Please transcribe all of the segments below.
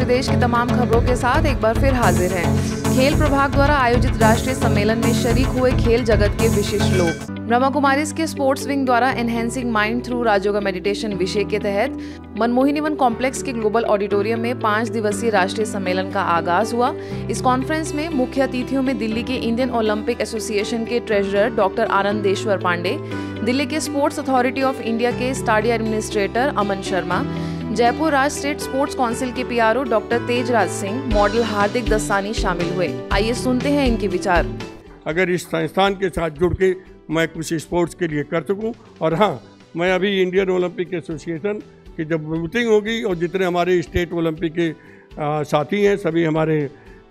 विदेश की तमाम खबरों के साथ एक बार फिर हाजिर हैं। खेल प्रभाग द्वारा आयोजित राष्ट्रीय सम्मेलन में शरीक हुए खेल जगत के विशिष्ट लोग। ब्रह्मा कुमारीज के स्पोर्ट्स विंग द्वारा enhancing mind through Rajyoga meditation विषय के तहत मनमोहिनी वन कॉम्प्लेक्स के ग्लोबल ऑडिटोरियम में 5 दिवसीय राष्ट्रीय सम्मेलन का आगाज हुआ। इस कॉन्फ्रेंस में मुख्य अतिथियों में दिल्ली के इंडियन ओलंपिक एसोसिएशन के ट्रेजरर डॉक्टर आनंदेश्वर पांडे, दिल्ली के स्पोर्ट्स अथॉरिटी ऑफ इंडिया के स्टाडियम एडमिनिस्ट्रेटर अमन शर्मा, जयपुर राज्य स्टेट स्पोर्ट्स काउंसिल के PRO doctor Tejraj Singh, model Hardik Dastani शामिल हुए। आइए सुनते हैं इनके विचार। अगर इस संस्थान के साथ जुड़ के मैं कुछ स्पोर्ट्स के लिए कर सकूं, और हाँ, मैं अभी इंडियन ओलंपिक एसोसिएशन की जब मीटिंग होगी और जितने हमारे स्टेट ओलंपिक के साथी हैं, सभी हमारे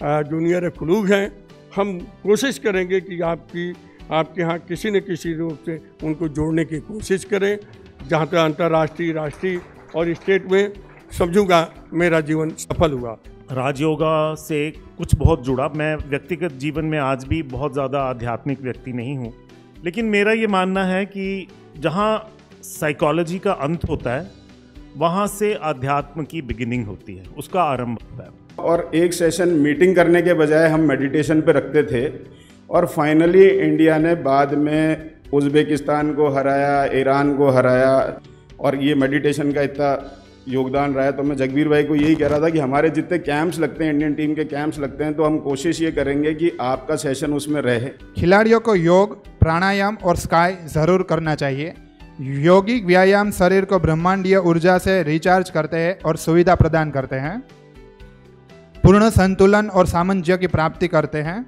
जूनियर खिलाड़ी हैं, हम कोशिश करेंगे कि आपके यहाँ किसी न किसी रूप से उनको जोड़ने की कोशिश करें। जहाँ तक अंतर्राष्ट्रीय, राष्ट्रीय और स्टेट में समझूंगा मेरा जीवन सफल हुआ। राजयोगा से कुछ बहुत जुड़ा। मैं व्यक्तिगत जीवन में आज भी बहुत ज़्यादा आध्यात्मिक व्यक्ति नहीं हूँ, लेकिन मेरा ये मानना है कि जहाँ साइकोलॉजी का अंत होता है वहाँ से अध्यात्म की बिगिनिंग होती है, उसका आरंभ होता है। और एक सेशन मीटिंग करने के बजाय हम मेडिटेशन पे रखते थे, और फाइनली इंडिया ने बाद में उज़्बेकिस्तान को हराया, ईरान को हराया, और ये मेडिटेशन का इतना योगदान रहा है। तो मैं जगबीर भाई को यही कह रहा था कि हमारे जितने कैंप्स लगते हैं, इंडियन टीम के कैंप्स लगते हैं, तो हम कोशिश ये करेंगे कि आपका सेशन उसमें रहे। खिलाड़ियों को योग, प्राणायाम और स्काई ज़रूर करना चाहिए। योगिक व्यायाम शरीर को ब्रह्मांडीय ऊर्जा से रिचार्ज करते हैं और सुविधा प्रदान करते हैं, पूर्ण संतुलन और सामंजस्य की प्राप्ति करते हैं,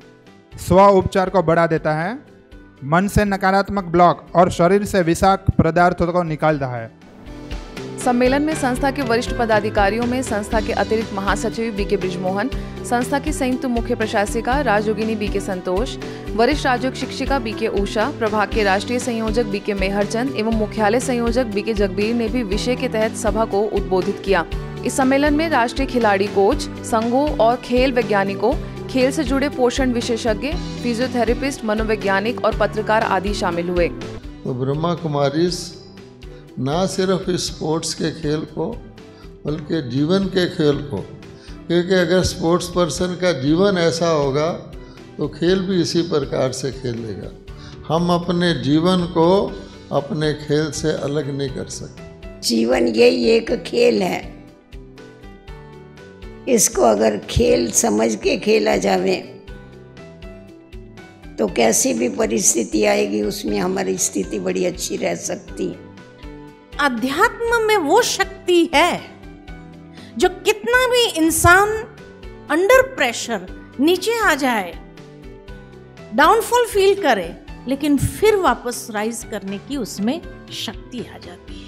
स्व उपचार को बढ़ा देता है, मन से नकारात्मक ब्लॉक और शरीर से विषाक्त पदार्थों को निकालता है। सम्मेलन में संस्था के वरिष्ठ पदाधिकारियों में संस्था के अतिरिक्त महासचिव बीके बृजमोहन, संस्था की संयुक्त मुख्य प्रशासिका राजयोगिनी बीके संतोष, वरिष्ठ राजयोग शिक्षिका बीके उषा, प्रभाग के राष्ट्रीय संयोजक बीके मेहरचंद एवं मुख्यालय संयोजक बीके जगबीर ने भी विषय के तहत सभा को उद्बोधित किया। इस सम्मेलन में राष्ट्रीय खिलाड़ी कोच, संघों और खेल वैज्ञानिकों, खेल से जुड़े पोषण विशेषज्ञ, फिजियोथेरेपिस्ट, मनोवैज्ञानिक और पत्रकार आदि शामिल हुए। तो ब्रह्मा कुमारीज ना सिर्फ स्पोर्ट्स के खेल को बल्कि जीवन के खेल को, क्योंकि अगर स्पोर्ट्स पर्सन का जीवन ऐसा होगा तो खेल भी इसी प्रकार से खेलेगा। हम अपने जीवन को अपने खेल से अलग नहीं कर सकते। जीवन यही एक खेल है, इसको अगर खेल समझ के खेला जावे तो कैसी भी परिस्थिति आएगी उसमें हमारी स्थिति बड़ी अच्छी रह सकती है। अध्यात्म में वो शक्ति है जो कितना भी इंसान अंडर प्रेशर नीचे आ जाए, डाउनफॉल फील करे, लेकिन फिर वापस राइज करने की उसमें शक्ति आ जाती है।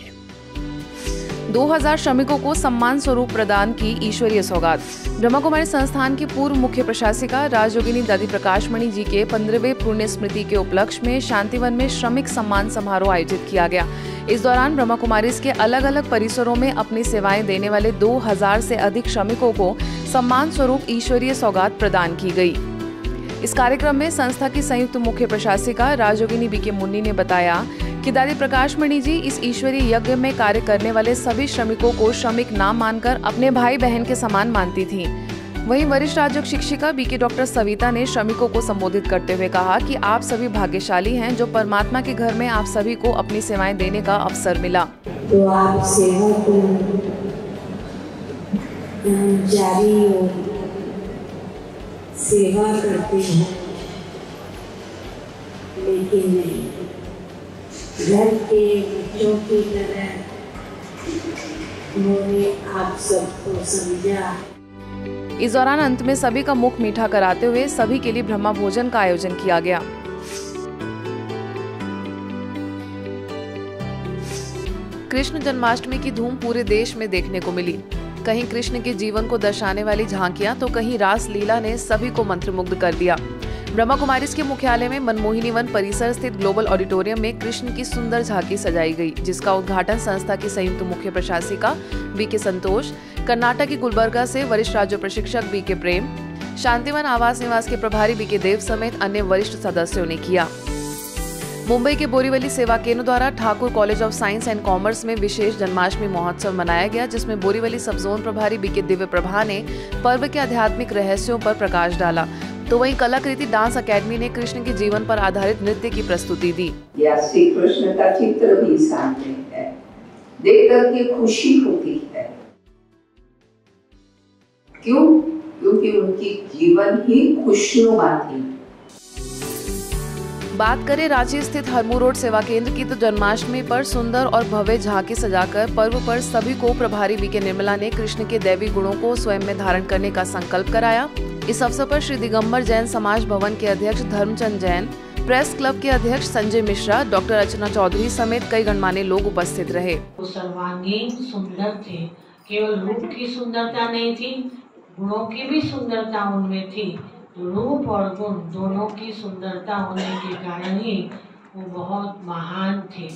2000 श्रमिकों को सम्मान स्वरूप प्रदान की ईश्वरीय सौगात। ब्रह्मा कुमारी संस्थान की पूर्व मुख्य प्रशासिका राजयोगिनी दादी प्रकाशमणि जी के 15वें पुण्य स्मृति के उपलक्ष्य में शांतिवन में श्रमिक सम्मान समारोह आयोजित किया गया। इस दौरान ब्रह्मा कुमारीज के अलग अलग परिसरों में अपनी सेवाएं देने वाले 2000 से अधिक श्रमिकों को सम्मान स्वरूप ईश्वरीय सौगात प्रदान की गई। इस कार्यक्रम में संस्था की संयुक्त मुख्य प्रशासिका राजयोगिनी बीके मुन्नी ने बताया कि दादी प्रकाशमणि जी इस ईश्वरीय यज्ञ में कार्य करने वाले सभी श्रमिकों को श्रमिक ना मानकर अपने भाई बहन के समान मानती थी। वहीं वरिष्ठ राजयोग शिक्षिका बीके डॉक्टर सविता ने श्रमिकों को संबोधित करते हुए कहा कि आप सभी भाग्यशाली हैं जो परमात्मा के घर में आप सभी को अपनी सेवाएं देने का अवसर मिला। तो आप सेवा को जारी और सेवा करते हैं, लेकिन नहीं, घर के बच्चों की तरह उन्होंने आप सबको समझा। इस दौरान अंत में सभी का मुख मीठा कराते हुए सभी के लिए ब्रह्मा भोजन का आयोजन किया गया। कृष्ण जन्माष्टमी की धूम पूरे देश में देखने को मिली। कहीं कृष्ण के जीवन को दर्शाने वाली झांकियां तो कहीं रास लीला ने सभी को मंत्रमुग्ध कर दिया। ब्रह्मा कुमारीज के मुख्यालय में मनमोहिनी वन परिसर स्थित ग्लोबल ऑडिटोरियम में कृष्ण की सुंदर झांकी सजाई गई, जिसका उद्घाटन संस्था की संयुक्त मुख्य प्रशासिका बीके संतोष, कर्नाटक की गुलबर्गा से वरिष्ठ राज्य प्रशिक्षक बीके प्रेम, शांतिवन आवास निवास के प्रभारी बीके देव समेत अन्य वरिष्ठ सदस्यों ने किया। मुंबई के बोरीवली सेवा केंद्र द्वारा Thakur college of science and commerce में विशेष जन्माष्टमी महोत्सव मनाया गया, जिसमें बोरीवली सब जोन प्रभारी बीके दिव्य प्रभा ने पर्व के आध्यात्मिक रहस्यों पर प्रकाश डाला। तो वहीं कलाकृति डांस अकेडमी ने कृष्ण के जीवन पर आधारित नृत्य की प्रस्तुति दी। श्री कृष्ण का चित्र भी सामने है, देख करके खुशी होती है। क्यों? क्योंकि उनकी जीवन ही खुशनुमा थी। बात करें रांची स्थित हरमू रोड सेवा केंद्र की, तो जन्माष्टमी पर सुंदर और भव्य झांकी सजाकर पर्व पर सभी को प्रभारी बीके निर्मला ने कृष्ण के दैवी गुणों को स्वयं में धारण करने का संकल्प कराया। इस अवसर पर श्री दिगंबर जैन समाज भवन के अध्यक्ष धर्मचंद जैन, प्रेस क्लब के अध्यक्ष संजय मिश्रा, डॉक्टर अर्चना चौधरी समेत कई गणमान्य लोग उपस्थित रहे। वो सर्वांगीण सुंदर थे, केवल रूप की सुंदरता नहीं थी, गुणों की भी सुंदरता उनमें थी। रूप और गुण दोनों की सुंदरता होने के कारण ही वो बहुत महान थे।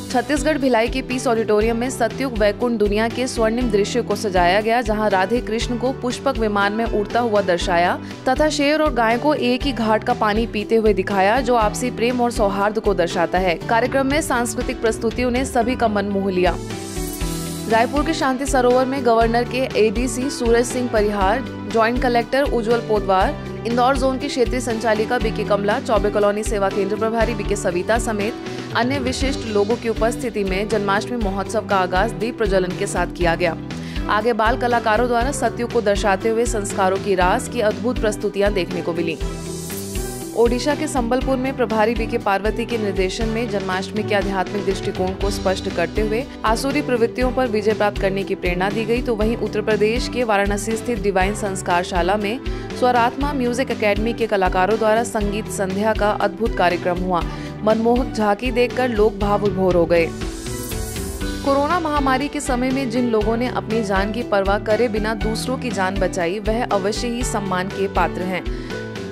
छत्तीसगढ़ भिलाई के पीस ऑडिटोरियम में सतयुग वैकुंठ दुनिया के स्वर्णिम दृश्य को सजाया गया, जहां राधे कृष्ण को पुष्पक विमान में उड़ता हुआ दर्शाया तथा शेर और गाय को एक ही घाट का पानी पीते हुए दिखाया, जो आपसी प्रेम और सौहार्द को दर्शाता है। कार्यक्रम में सांस्कृतिक प्रस्तुतियों ने सभी का मन मोह लिया। रायपुर के शांति सरोवर में गवर्नर के ADC Suraj Singh Parihar, joint collector उज्जवल पोदवार, इंदौर जोन की क्षेत्रीय संचालिका बीके कमला, चौबे कॉलोनी सेवा केंद्र प्रभारी बीके सविता समेत अन्य विशिष्ट लोगों की उपस्थिति में जन्माष्टमी महोत्सव का आगाज दीप प्रज्वलन के साथ किया गया। आगे बाल कलाकारों द्वारा सतयुग को दर्शाते हुए संस्कारों की रास की अद्भुत प्रस्तुतियां देखने को मिली। ओडिशा के संबलपुर में प्रभारी बीके पार्वती के निर्देशन में जन्माष्टमी के आध्यात्मिक दृष्टिकोण को स्पष्ट करते हुए आसुरी प्रवृत्तियों पर विजय प्राप्त करने की प्रेरणा दी गई। तो वहीं उत्तर प्रदेश के वाराणसी स्थित डिवाइन संस्कारशाला में स्वरात्मा म्यूजिक एकेडमी के कलाकारों द्वारा संगीत संध्या का अद्भुत कार्यक्रम हुआ। मनमोहक झांकी देखकर लोग भाव विभोर हो गए। कोरोना महामारी के समय में जिन लोगों ने अपनी जान की परवाह करे बिना दूसरों की जान बचाई, वह अवश्य ही सम्मान के पात्र हैं।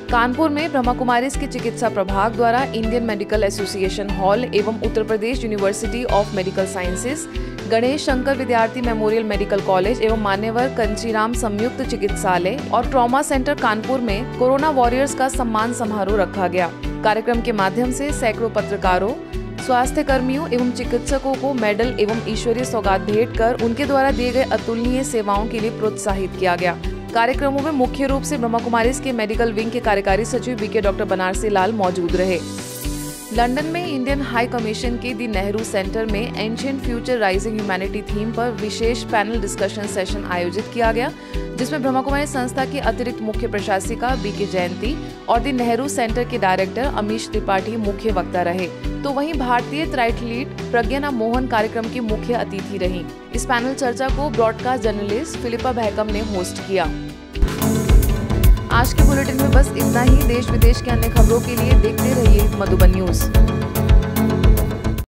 कानपुर में ब्रह्मा कुमारीज के चिकित्सा प्रभाग द्वारा इंडियन मेडिकल एसोसिएशन हॉल एवं Uttar Pradesh university of medical sciences, Ganesh Shankar Vidyarthi memorial medical college एवं मान्यवर कंचीराम संयुक्त चिकित्सालय और ट्रॉमा सेंटर कानपुर में कोरोना वॉरियर्स का सम्मान समारोह रखा गया। कार्यक्रम के माध्यम से सैकड़ों पत्रकारों, स्वास्थ्य कर्मियों एवं चिकित्सकों को मेडल एवं ईश्वरीय सौगात भेंट कर उनके द्वारा दिए गए अतुलनीय सेवाओं के लिए प्रोत्साहित किया गया। कार्यक्रमों में मुख्य रूप से ब्रह्मा कुमारीज के मेडिकल विंग के कार्यकारी सचिव बीके डॉक्टर बनारसी लाल मौजूद रहे। लंदन में इंडियन हाई कमीशन के दी नेहरू सेंटर में ancient future rising humanity theme पर विशेष पैनल डिस्कशन सेशन आयोजित किया गया, जिसमें ब्रह्मा कुमारी संस्था की अतिरिक्त मुख्य प्रशासिका बीके जयंती और दी नेहरू सेंटर के डायरेक्टर अमीश त्रिपाठी मुख्य वक्ता रहे। तो वहीं भारतीय ट्राइथलीट प्रज्ञा मोहन कार्यक्रम की मुख्य अतिथि रही। इस पैनल चर्चा को ब्रॉडकास्ट जर्नलिस्ट फिलिपा बहकम ने होस्ट किया। आज के बुलेटिन में बस इतना ही। देश विदेश के अन्य खबरों के लिए देखते रहिए मधुबन न्यूज।